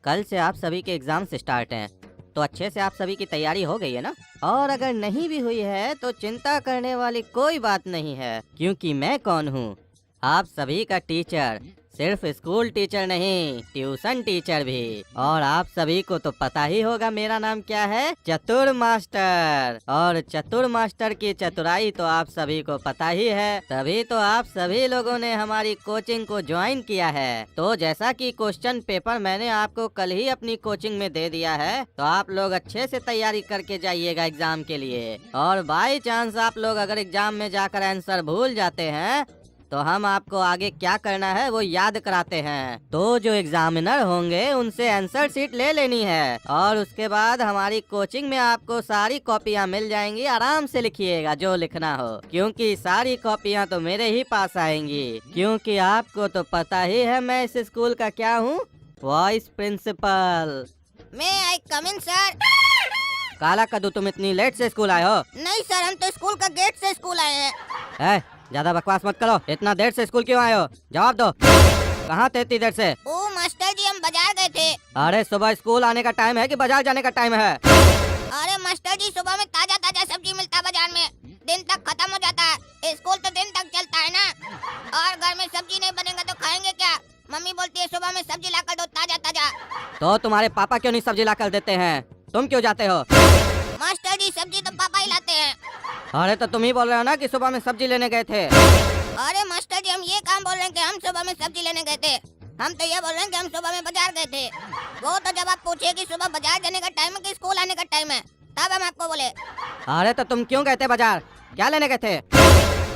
कल से आप सभी के एग्जाम्स स्टार्ट हैं, तो अच्छे से आप सभी की तैयारी हो गई है ना? और अगर नहीं भी हुई है तो चिंता करने वाली कोई बात नहीं है, क्योंकि मैं कौन हूँ? आप सभी का टीचर। सिर्फ स्कूल टीचर नहीं, ट्यूशन टीचर भी। और आप सभी को तो पता ही होगा मेरा नाम क्या है, चतुर मास्टर। और चतुर मास्टर की चतुराई तो आप सभी को पता ही है, तभी तो आप सभी लोगों ने हमारी कोचिंग को ज्वाइन किया है। तो जैसा कि क्वेश्चन पेपर मैंने आपको कल ही अपनी कोचिंग में दे दिया है, तो आप लोग अच्छे से तैयारी करके जाइएगा एग्जाम के लिए। और बाई चांस आप लोग अगर एग्जाम में जाकर आंसर भूल जाते हैं तो हम आपको आगे क्या करना है वो याद कराते हैं। तो जो एग्जामिनर होंगे उनसे आंसर शीट ले लेनी है, और उसके बाद हमारी कोचिंग में आपको सारी कॉपियां मिल जाएंगी। आराम से लिखिएगा जो लिखना हो, क्योंकि सारी कॉपियां तो मेरे ही पास आएंगी। क्योंकि आपको तो पता ही है मैं इस स्कूल का क्या हूँ, वाइस प्रिंसिपल। मैं आई कम इन सर। काला कद्दू, तुम इतनी लेट से स्कूल आए हो? नहीं सर, हम तो स्कूल का गेट से स्कूल आए हैं। ज्यादा बकवास मत करो। इतना देर से स्कूल क्यों आए हो? जवाब दो। कहाँ थे इतनी देर से? ओ मास्टर जी, हम बाजार गए थे। अरे सुबह स्कूल आने का टाइम है कि बाजार जाने का टाइम है? अरे मास्टर जी, सुबह में ताजा ताजा सब्जी मिलता है बाजार में, दिन तक खत्म हो जाता है। स्कूल तो दिन तक चलता है ना, और घर में सब्जी नहीं बनेगा तो खाएंगे क्या? मम्मी बोलती है सुबह में सब्जी ला कर दो ताजा ताजा। तो तुम्हारे पापा क्यों नहीं सब्जी ला कर देते हैं? तुम क्यों जाते हो? मास्टर जी, सब्जी तो पापा ही लाते हैं। अरे तो तुम ही बोल रहे हो ना कि सुबह में सब्जी लेने गए थे। अरे मास्टर जी, हम ये काम बोल रहे हैं कि हम सुबह में सब्जी लेने गए थे। हम तो ये बोल रहे हैं कि हम सुबह में बाजार गए थे। वो तो जब आप पूछे कि सुबह बाजार जाने का टाइम है कि स्कूल आने का टाइम है, तब हम आपको बोले। अरे तो तुम क्यों गए थे बाजार? क्या लेने गए थे?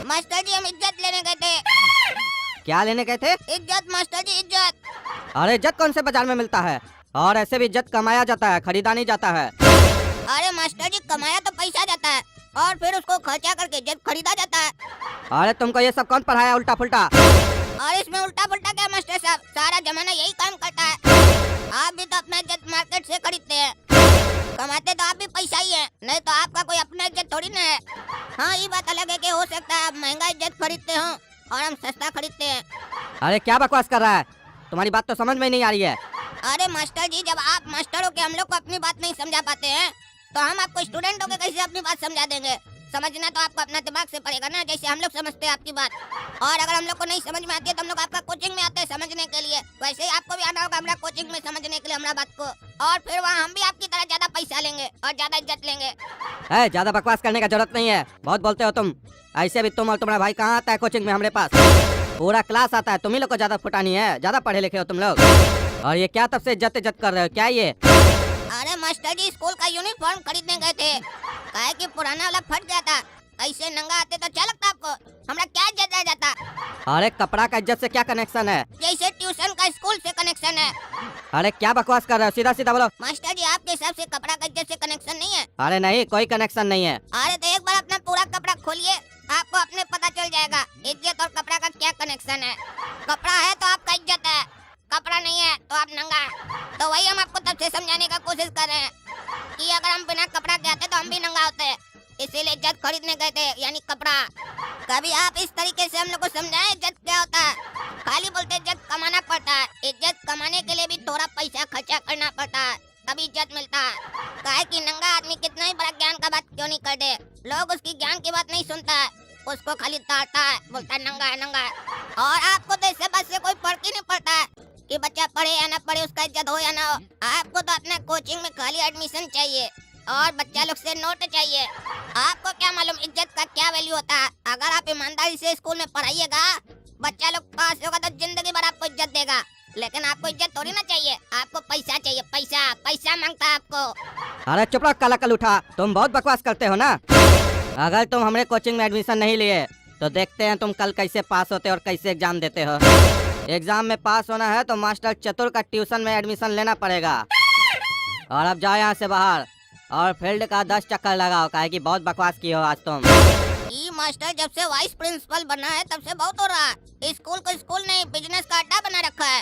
मास्टर जी, हम इज्जत लेने गए थे। क्या लेने गए थे? इज्जत मास्टर जी, इज्जत। अरे इज्जत कौन से बाजार में मिलता है? और ऐसे भी इज्जत कमाया जाता है, खरीदा नहीं जाता है। अरे मास्टर जी, कमाया तो पैसा जाता है और फिर उसको खर्चा करके इज्जत खरीदा जाता है। अरे तुमको ये सब कौन पढ़ाया उल्टा पुल्टा? और इसमें उल्टा पुल्टा क्या मास्टर साहब, सारा जमाना यही काम करता है। आप भी तो अपना इज्जत मार्केट से खरीदते हैं, कमाते तो आप भी पैसा ही है, नहीं तो आपका कोई अपना इज्जत थोड़ी ना है। हाँ, ये बात अलग है कि हो सकता है आप महंगा इज्जत खरीदते हो और हम सस्ता खरीदते हैं। अरे क्या बकवास कर रहा है? तुम्हारी बात तो समझ में नहीं आ रही है। अरे मास्टर जी, जब आप मास्टर हो के हम लोग को अपनी बात नहीं समझा पाते हैं, तो हम आपको स्टूडेंट हो के कैसे अपनी बात समझा देंगे? समझना तो आपको अपना दिमाग से पड़ेगा ना, जैसे हम लोग समझते हैं आपकी बात। और अगर हम लोग को नहीं समझ में आती है तो हम लोग आपका कोचिंग में आते हैं समझने के लिए, वैसे ही आपको भी आना होगा हमारा कोचिंग में समझने के लिए हमारा बात को। और फिर वहाँ हम भी आपकी तरह ज्यादा पैसा लेंगे और ज्यादा इज्जत लेंगे। ज्यादा बकवास करने का जरूरत नहीं है, बहुत बोलते हो तुम। ऐसे भी तुम और तुम्हारा भाई कहाँ आता है कोचिंग में हमारे पास? पूरा क्लास आता है, तुम ही लोग को ज्यादा फुटानी है, ज्यादा पढ़े लिखे हो तुम लोग। और ये क्या तब से इज्जत इज्जत कर रहे हो, क्या ये? अरे मास्टर जी, स्कूल का यूनिफॉर्म खरीदने गए थे, काहे कि पुराना वाला फट गया था। ऐसे नंगा आते तो अच्छा लगता आपको? हमारा क्या इज्जत रह जाता? अरे कपड़ा का इज्जत से क्या कनेक्शन है? जैसे ट्यूशन का स्कूल से कनेक्शन है। अरे क्या बकवास कर रहे हो, सीधा सीधा बोलो। मास्टर जी, आपके हिसाब से कपड़ा का इज्जत से कनेक्शन नहीं है? अरे नहीं, कोई कनेक्शन नहीं है। अरे तो एक बार अपना पूरा कपड़ा खोलिए, आपको अपने पता चल जाएगा इज्जत और कपड़ा का क्या कनेक्शन है। कपड़ा है तो आपका इज्जत है, कपड़ा नहीं है तो आप नंगा है। तो वही हम आपको तब से समझाने का कोशिश कर रहे हैं कि अगर हम बिना कपड़ा के आते तो हम भी नंगा होते, इसीलिए इज्जत खरीदने गए थे, यानी कपड़ा। कभी आप इस तरीके से हम लोग को समझाएं इज्जत क्या होता है। खाली बोलते इज्जत कमाना पड़ता है, इज्जत कमाने के लिए भी थोड़ा पैसा खर्चा करना पड़ता है, तभी इज्जत मिलता है। काहे कि नंगा आदमी कितना ही बड़ा ज्ञान का बात क्यों नहीं कर दे, लोग उसकी ज्ञान की बात नहीं सुनता है, उसको खाली ताड़ता है, बोलता है नंगा है नंगा है। और आपको तो इससे बात से कोई फर्क ही नहीं पड़ता है कि बच्चा पढ़े या ना पढ़े, उसका इज्जत हो या ना हो। आपको तो अपना कोचिंग में खाली एडमिशन चाहिए और बच्चा लोग से नोट चाहिए। आपको क्या मालूम इज्जत का क्या वैल्यू होता है? अगर आप ईमानदारी से स्कूल में पढ़ाइएगा, बच्चा लोग पास होगा तो जिंदगी भर आपको इज्जत देगा। लेकिन आपको इज्जत थोड़ी ना चाहिए, आपको पैसा चाहिए, पैसा पैसा मांगता है आपको। अरे चुप रहो काला कल उठा, तुम बहुत बकवास करते हो ना। अगर तुम हमारे कोचिंग में एडमिशन नहीं लिए तो देखते हैं तुम कल कैसे पास होते और कैसे एग्जाम देते हो। एग्जाम में पास होना है तो मास्टर चतुर का ट्यूशन में एडमिशन लेना पड़ेगा। और अब जाओ यहाँ से बाहर और फील्ड का 10 चक्कर लगाओ, काहे कि बहुत बकवास की हो आज तुम। ये मास्टर जब से वाइस प्रिंसिपल बना है तब से बहुत हो रहा है। स्कूल को स्कूल नहीं, बिजनेस का अड्डा बना रखा है।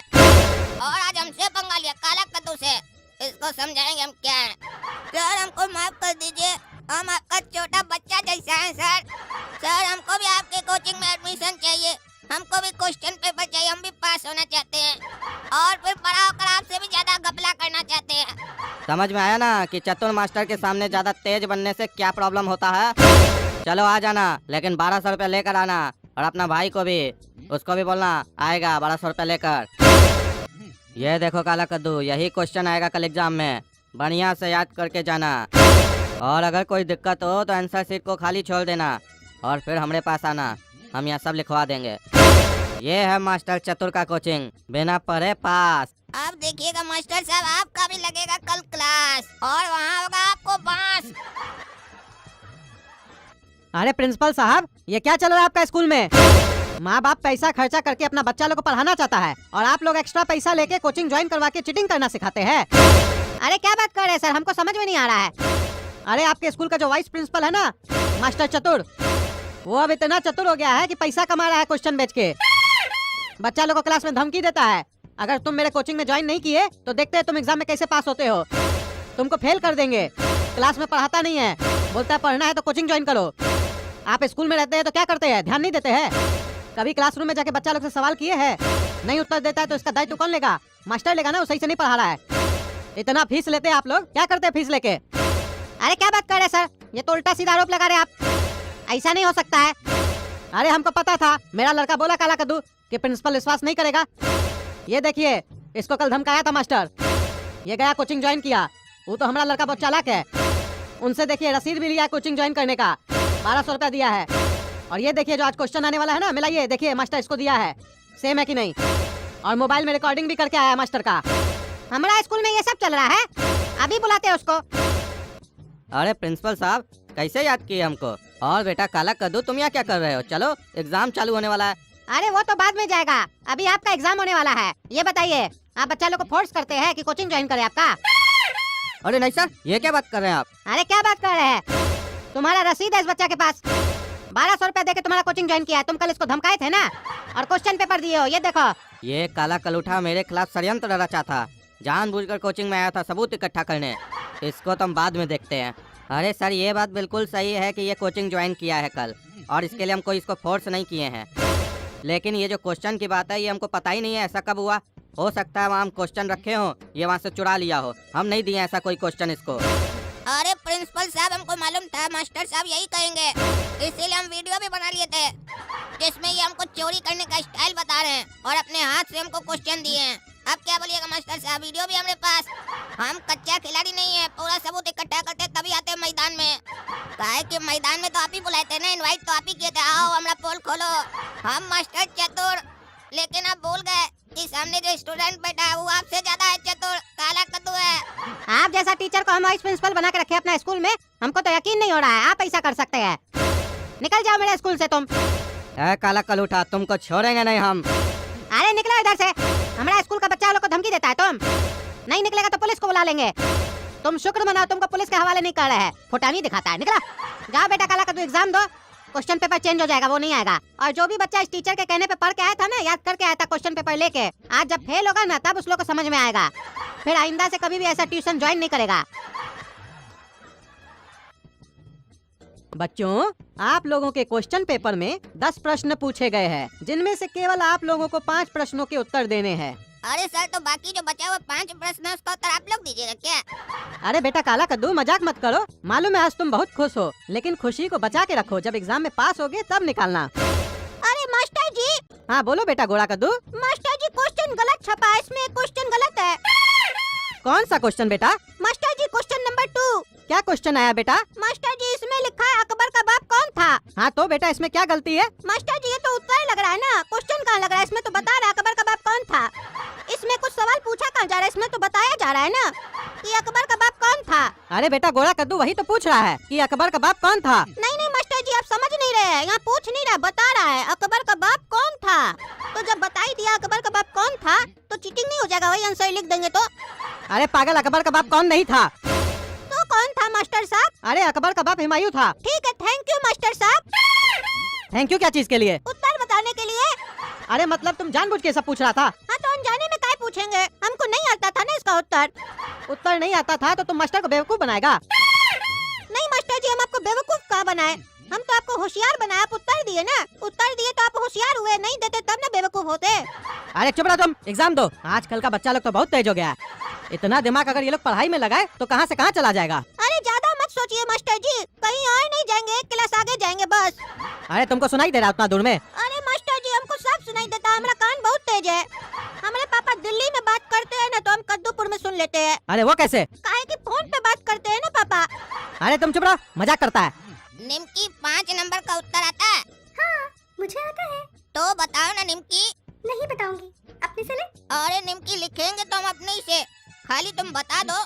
और आज हमसे पंगा लिया काला कद्दू से। इसको समझाएंगे हम क्या है। सर हमको माफ कर दीजिए, हम आपका छोटा बच्चा जैसा है सर। सर हमको भी आपके कोचिंग में एडमिशन चाहिए, हमको भी क्वेश्चन पेपर चाहिए, हम भी पास होना चाहते हैं और फिर बड़ा होकर आपसे भी ज्यादा घपला समझ में आया ना कि चतुर मास्टर के सामने ज्यादा तेज बनने से क्या प्रॉब्लम होता है। चलो आ जाना, लेकिन 1200 रुपये लेकर आना, और अपना भाई को भी, उसको भी बोलना आएगा 1200 रुपये लेकर। ये देखो काला कद्दू, यही क्वेश्चन आएगा कल एग्जाम में, बढ़िया से याद करके जाना। और अगर कोई दिक्कत हो तो आंसर शीट को खाली छोड़ देना और फिर हमारे पास आना, हम यहाँ सब लिखवा देंगे। ये है मास्टर चतुर का कोचिंग, बिना पढ़े पास। अब देखिएगा मास्टर साहब, आपका भी लगेगा कल क्लास और वहाँ होगा आपको बांस। अरे प्रिंसिपल साहब, ये क्या चल रहा है आपका स्कूल में? माँ बाप पैसा खर्चा करके अपना बच्चा लोग को पढ़ाना चाहता है और आप लोग एक्स्ट्रा पैसा लेके कोचिंग ज्वाइन करवा के चीटिंग करना सिखाते हैं। अरे क्या बात कर रहे हैं सर, हमको समझ में नहीं आ रहा है। अरे आपके स्कूल का जो वाइस प्रिंसिपल है ना, मास्टर चतुर, वो अब इतना चतुर हो गया है कि पैसा कमा रहा है क्वेश्चन बेच के। बच्चा लोग को क्लास में धमकी देता है, अगर तुम मेरे कोचिंग में ज्वाइन नहीं किए तो देखते हैं तुम एग्जाम में कैसे पास होते हो, तुमको फेल कर देंगे। क्लास में पढ़ाता नहीं है, बोलता है पढ़ना है तो कोचिंग ज्वाइन करो। आप स्कूल में रहते हैं तो क्या करते हैं, ध्यान नहीं देते हैं? कभी क्लासरूम में जाके बच्चा लोग से सवाल किए हैं? नहीं उत्तर देता है तो इसका दायित्व कौन लेगा? मास्टर लेगा ना, वो सही से नहीं पढ़ा रहा है। इतना फीस लेते हैं आप लोग, क्या करते हैं फीस लेके? अरे क्या बात कर रहे हैं सर, ये तो उल्टा सीधा आरोप लगा रहे हैं आप, ऐसा नहीं हो सकता है। अरे हमको पता था, मेरा लड़का बोला काला कद्दू कि प्रिंसिपल विश्वास नहीं करेगा। ये देखिए, इसको कल धमकाया था मास्टर, ये गया कोचिंग ज्वाइन किया। वो तो हमारा लड़का बहुत चालाक है, उनसे देखिए रसीद भी लिया कोचिंग ज्वाइन करने का, 1200 रुपया दिया है। और ये देखिए जो आज क्वेश्चन आने वाला है ना, मिलाइए देखिए मास्टर इसको दिया है, सेम है कि नहीं। और मोबाइल में रिकॉर्डिंग भी करके आया है मास्टर का। हमारा स्कूल में ये सब चल रहा है, अभी बुलाते हैं उसको। अरे प्रिंसिपल साहब, कैसे याद किए हमको? और बेटा काला कद्दू, तुम यहाँ क्या कर रहे हो? चलो एग्जाम चालू होने वाला है। अरे वो तो बाद में जाएगा, अभी आपका एग्जाम होने वाला है। ये बताइए, आप बच्चा लोग को फोर्स करते हैं कि कोचिंग ज्वाइन करे आपका? अरे नहीं सर, ये क्या बात कर रहे हैं आप? अरे क्या बात कर रहे हैं, तुम्हारा रसीद है इस बच्चा के पास, 1200 रुपया देके तुम्हारा कोचिंग ज्वाइन किया है। तुम कल इसको धमकाए थे ना, और क्वेश्चन पेपर दिए हो, ये देखो। ये काला कलूठा मेरे खिलाफ षड्यंत्र रचा था, जानबूझकर कोचिंग में आया था सबूत इकट्ठा करने। इसको तो हम बाद में देखते हैं। अरे सर, ये बात बिल्कुल सही है कि ये कोचिंग ज्वाइन किया है कल, और इसके लिए हम कोई इसको फोर्स नहीं किए हैं। लेकिन ये जो क्वेश्चन की बात है, ये हमको पता ही नहीं है ऐसा कब हुआ। हो सकता है वहाँ हम क्वेश्चन रखे हो, ये वहाँ से चुरा लिया हो, हम नहीं दिए ऐसा कोई क्वेश्चन इसको। अरे प्रिंसिपल साहब, हमको मालूम था मास्टर साहब यही कहेंगे, इसीलिए हम वीडियो भी बना लिए थे जिसमें ये हमको चोरी करने का स्टाइल बता रहे हैं और अपने हाथ से हमको क्वेश्चन दिए हैं। अब क्या बोलिएगा मास्टर साहब, वीडियो भी हमारे पास। हम कच्चा खिलाड़ी नहीं है, पूरा सबूत इकट्ठा करते तभी आते हैं मैदान में। काहे कि मैदान में तो आप ही बुलाए थे ना, इनवाइट तो आप ही किए थे, आओ हमारा पोल खोलो। हम मास्टर चतुर, लेकिन आप भूल गए कि सामने जो स्टूडेंट बैठा है वो आपसे ज्यादा है चतुर, काला कद्दू है। आप जैसा टीचर को हम वाइस प्रिंसिपल बना के रखे अपना स्कूल में, हमको तो यकीन नहीं हो रहा है आप ऐसा कर सकते हैं। निकल जाओ मेरे स्कूल से तुम। काला कलूठा, तुमको छोड़ेंगे नहीं हम। अरे निकलो इधर से, हमारा स्कूल का बच्चा लोग को धमकी देता है तुम। नहीं निकलेगा तो पुलिस को बुला लेंगे। तुम शुक्र मनाओ तुमको पुलिस के हवाले नहीं कर रहे हैं, फुटानी दिखाता है। निकला जाओ बेटा, काला कद्दू एग्जाम दो, क्वेश्चन पेपर चेंज हो जाएगा, वो नहीं आएगा। और जो भी बच्चा इस टीचर के कहने पे पढ़ के आया था ना, याद करके आया था क्वेश्चन पेपर लेके, आज जब फेल होगा ना तब उस लोग को समझ में आएगा, फिर आइंदा से कभी भी ऐसा ट्यूशन ज्वाइन नहीं करेगा। बच्चों, आप लोगों के क्वेश्चन पेपर में 10 प्रश्न पूछे गए हैं, जिनमें से केवल आप लोगों को 5 प्रश्नों के उत्तर देने हैं। अरे सर, तो बाकी जो बचा हुआ 5 प्रश्न है उसका उत्तर आप लोग दीजिएगा क्या? अरे बेटा काला कद्दू, मजाक मत करो। मालूम है आज तुम बहुत खुश हो, लेकिन खुशी को बचा के रखो, जब एग्जाम में पास होगे तब निकालना। अरे मास्टर जी। हाँ बोलो बेटा गोरा कद्दू। मास्टर जी, क्वेश्चन गलत छपा है, इसमें क्वेश्चन गलत है। कौन सा क्वेश्चन बेटा? मास्टर जी, क्वेश्चन नंबर 2। क्या क्वेश्चन आया बेटा? मास्टर जी, इसमें लिखा है अकबर का बाप कौन था? हाँ तो बेटा इसमें क्या गलती है? मास्टर जी, ये तो उत्तर लग रहा है ना, क्वेश्चन कहाँ लग रहा है? इसमें तो बता रहा है अकबर का बाप कौन था। इसमें कुछ सवाल पूछा कहाँ जा रहा है, इसमें तो बताया जा रहा है ना कि अकबर का बाप कौन था। अरे बेटा गोरा कद्दू वही तो पूछ रहा है कि अकबर का बाप कौन था। नहीं नहीं मास्टर जी, आप समझ नहीं रहे हैं, यहाँ पूछ नहीं रहा, बता रहा है अकबर का बाप कौन था। तो जब बता ही दिया अकबर का बाप कौन था तो चीटिंग नहीं हो जाएगा? वही आंसर लिख देंगे तो। अरे पागल, अकबर का बाप कौन नहीं था। तो कौन था मास्टर साहब? अरे अकबर का बाप हुमायूं था। ठीक है, थैंक यू मास्टर साहब। थैंक यू क्या चीज के लिए? उत्तर बताने के लिए। अरे मतलब तुम जानबूझ के सब पूछ रहा था? हाँ तो अनजाने में काहे पूछेंगे, हमको नहीं आता था ना इसका उत्तर। उत्तर नहीं आता था तो तुम मास्टर को बेवकूफ बनाएगा? नहीं मास्टर जी, हम आपको बेवकूफ कहाँ बनाए, हम तो आपको होशियार बनाए। आप उत्तर दिए ना, उत्तर दिए तो आप होशियार हुए, नहीं देते तब ना बेवकूफ होते। अरे चुप रहो तुम, एग्जाम दो। आजकल का बच्चा लोग तो बहुत तेज हो गया है। इतना दिमाग अगर ये लोग पढ़ाई में लगाए तो कहाँ से कहाँ चला जाएगा। अरे ज्यादा मत सोचिए मास्टर जी, कहीं और नहीं जाएंगे, एक क्लास आगे जाएंगे बस। अरे तुमको सुनाई दे रहा उतना दूर में? अरे मास्टर जी हमको सब सुनाई देता है, हमारा कान बहुत तेज है। हमारे पापा दिल्ली में बात करते हैं ना तो हम कद्दूपुर में सुन लेते हैं। अरे वो कैसे? काहे कि फोन पे बात करते हैं ना पापा। अरे तुम चुप रहो, मजाक करता है। निमकी 5 नंबर का उत्तर आता है? हाँ मुझे आता है। तो बताओ ना निमकी। नहीं बताऊंगी, अपने से ले। अरे निमकी लिखेंगे तो हम अपने ही से, खाली तुम बता दो।